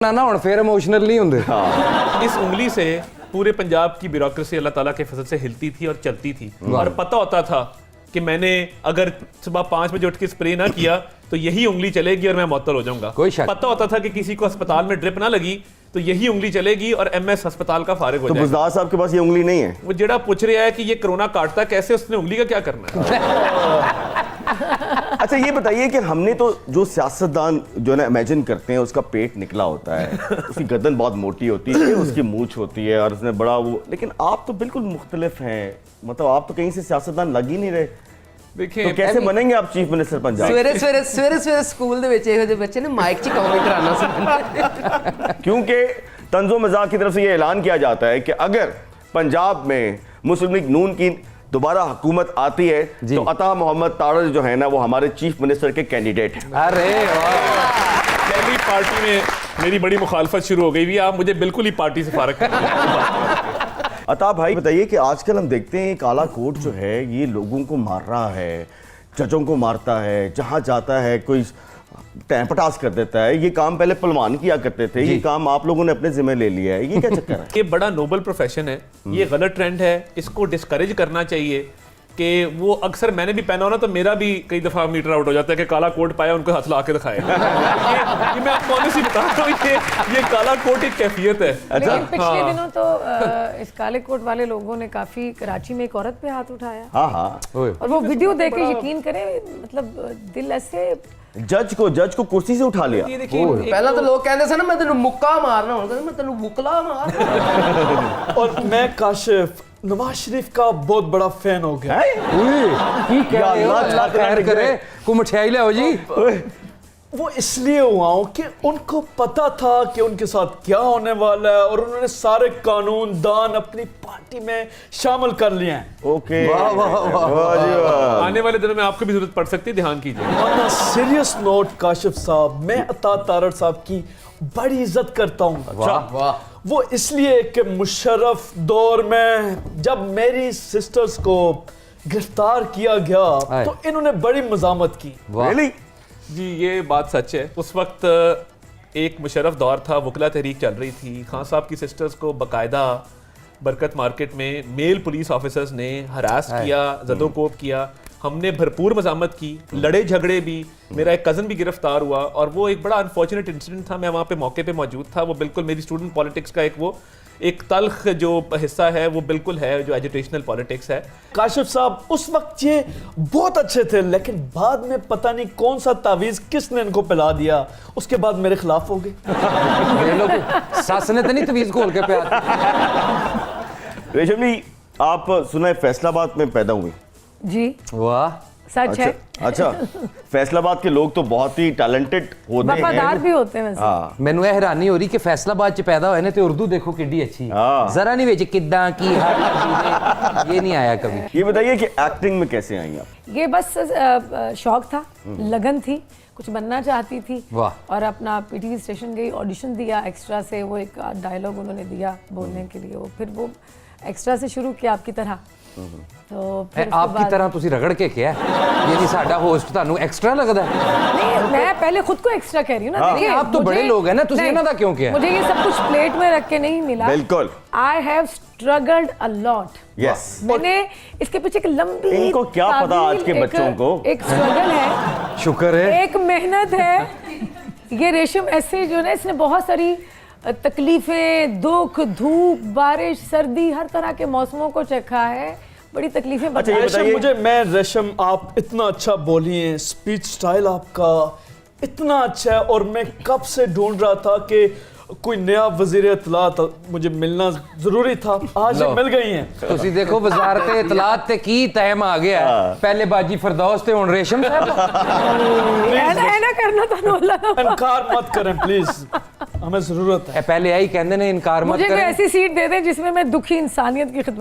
ना हुण फिर इमोशनल नहीं होंगे। इस उंगली से पूरे पंजाब की ब्यूरोक्रेसी अल्लाह ताला के फजल से हिलती थी और चलती थी और पता होता था कि मैंने अगर सुबह 5 बजे उठ के स्प्रे ना किया तो यही उंगली चलेगी और मैं मुअत्तल हो जाऊंगा। कोई शक। पता होता था कि किसी को अस्पताल में ड्रिप ना लगी तो यही उंगली चलेगी और एमएस अस्पताल का फारिग हो तो जाएगा। बुज़दार साहब के पास ये उंगली नहीं है। वो जेड़ा पूछ रहा है कि ये कोरोना काटता कैसे, उसने उंगली का क्या करना है? अच्छा ये बताइए कि हमने तो जो सियासतदान जो ना इमेजिन करते हैं उसका पेट निकला होता है, उसकी गर्दन बहुत मोटी होती है, उसकी मूंछ होती है और उसने बड़ा वो, लेकिन आप तो बिल्कुल मुख्तलिफ हैं। मतलब आप तो कहीं से सियासतदान लग ही नहीं रहे। देखिए तो कैसे बनेंगे आप चीफ मिनिस्टर पंजाब? सवेरे स्कूल ਦੇ ਵਿੱਚ ਇਹੋ ਜਿਹੇ ਬੱਚੇ ਨੇ ਮਾਈਕ 'ਚ ਕਮੈਂਟ ਕਰਾਉਣਾ ਸੀ। क्योंकि तंज़ो मज़ाक की तरफ से ये ऐलान किया जाता है कि अगर पंजाब में मुस्लिम लीग नून की दोबारा हुकूमत आती है तो अता मोहम्मद तारड़ जो है ना वो हमारे चीफ मिनिस्टर के कैंडिडेट हैं। अरे पहली पार्टी में मेरी बड़ी मुखालफत शुरू हो गई भी, आप मुझे बिल्कुल ही पार्टी से फारग कर। अता भाई बताइए कि आजकल हम देखते हैं काला कोट जो है ये लोगों को मार रहा है, जजों को मारता है, जहां जाता है कोई टैंपटास कर देता है। ये काम पहले पलवान किया करते थे, ये काम आप लोगों ने अपने जिम्मे ले लिया है, ये क्या चक्कर है? ये बड़ा नोबल प्रोफेशन है, ये गलत ट्रेंड है, इसको डिस्करेज करना चाहिए। कि वो अक्सर मैंने भी पहना हो ना तो मेरा भी कई दफा मीटर आउट हो जाता है कि काला कोट पाया उनको हाथ ला के दिखाए। ये मैं आपको ऑनेस्टली बता रहा हूँ, ये काला कोट एक कैफियत है। लेकिन पिछले दिनों तो इस काले कोट वाले लोगों ने काफी कराची में एक औरत पे हाथ उठाया। हाँ हाँ, और वो वीडियो देख के यकीन करें मतलब दिल ऐसे जज को कुर्सी से उठा लिया। ये देखिए ਪਹਿਲਾਂ ਤਾਂ ਲੋਕ ਕਹਿੰਦੇ ਸੀ ਨਾ ਮੈਂ ਤੈਨੂੰ ਮੁੱਕਾ ਮਾਰਨਾ, ਹੁਣ ਕਹਿੰਦੇ ਮੈਂ ਤੈਨੂੰ ਮੁਕਲਾ ਮਾਰ। और मैं काशिफ नवाज शरीफ का बहुत बड़ा फैन हो गया। अल्लाह खैर करे, को मिठाई ले आओ जी। वो इसलिए हुआ हूं कि उनको पता था कि उनके साथ क्या होने वाला है और उन्होंने सारे कानून दान अपनी पार्टी में शामिल कर लिए हैं। ओके, आने वाले दिनों में आपको भी जरूरत पड़ सकती है, ध्यान कीजिए। On a serious note Kashif साहब, मैं अता तारड़ साहब की बड़ी इज्जत करता हूँ। वो इसलिए कि मुशर्रफ दौर में जब मेरी सिस्टर्स को गिरफ्तार किया गया तो इन्होंने बड़ी मजामत की। Really? जी ये बात सच है। उस वक्त एक मुशर्रफ दौर था, वकला तहरीक चल रही थी। खान साहब की सिस्टर्स को बाकायदा बरकत मार्केट में मेल पुलिस ऑफिसर्स ने हरास किया, जदोकोब किया। हमने भरपूर मजामत की, लड़े झगड़े भी। मेरा एक कज़न भी गिरफ्तार हुआ और वो एक बड़ा अनफॉर्चुनेट इंसिडेंट था। मैं वहाँ पे मौके पे मौजूद था। वो बिल्कुल मेरी स्टूडेंट पॉलिटिक्स का एक तल्ख जो हिस्सा है वो बिल्कुल है, जो एजुटेशनल पॉलिटिक्स है। काशिफ साहब उस वक्त ये बहुत अच्छे थे, लेकिन बाद में पता नहीं कौन सा तावीज़ किसने इनको पिला दिया, उसके बाद मेरे खिलाफ हो गए। सस ने तो नहीं तवीज खोल के पे रेशम जी, आप सुना है फैसलाबाद में पैदा हुई? जी वाह, सच है। अच्छा, फैसलाबाद के लोग तो बहुत ही टैलेंटेड होते हैं, वफादार भी होते हैं वैसे। हाँ। मैनू यह हैरानी हो रही कि फैसलाबाद च पैदा होए ने ते उर्दू देखो किड्डी अच्छी है। हाँ। जरा नहीं विच किद्दां की हर ये नहीं आया कभी। ये बताइए कि एक्टिंग में कैसे आई आप? ये बस शौक था, लगन थी, कुछ बनना चाहती थी। वाह। और अपना पीटीवी स्टेशन गई, ऑडिशन दिया एक्स्ट्रा से। वो एक डायलॉग उन्होंने दिया बोलने के लिए, वो फिर वो एक्स्ट्रा से शुरू किया आपकी तरह। तो फिर आपकी तरह तुसी रगड़ के क्या ये नहीं साडा होस्ट तानू एक्स्ट्रा लगदा है? नहीं, मैं पहले खुद को एक्स्ट्रा कह रही हूँ ना। देखिए, आप तो बड़े लोग हैं ना, तुसी नहीं, इन्हां दा क्यों किया? मुझे ये सब कुछ प्लेट में रख के नहीं मिला। बिल्कुल। I have struggled a lot. Yes. मैंने इसके पीछे एक लंबी, इनको क्या पता आज के तावील, बच्चों को? एक स्ट्रगल है, शुक्र है, एक मेहनत है। ये रेशम ऐसे जो ना, इसने बहुत सारी तकलीफें, दुख, धूप, बारिश, सर्दी, हर तरह के मौसमों को चखा है, बड़ी तकलीफें अच्छा, बर्दाश्त। रेशम रेशम आप इतना अच्छा बोली हैं, स्पीच स्टाइल आपका इतना अच्छा है और मैं कब से ढूंढ रहा था कि कोई नया वजीर इत्तलात मुझे मिलना जरूरी था, आज मिल गई हैं। तुसी देखो वजारत इतलात ते की टाइम आ गया है। पहले बाजी फरदौस ते हुन रेशम साहब। ऐना करना था अल्लाह। इनकार मत करें प्लीज, हमें जरूरत है। पहले आई कहंदे ने इनकार मत मुझे कोई करें। ऐसी सीट दे दें जिसमें मैं दुखी इंसानियत की खिदमत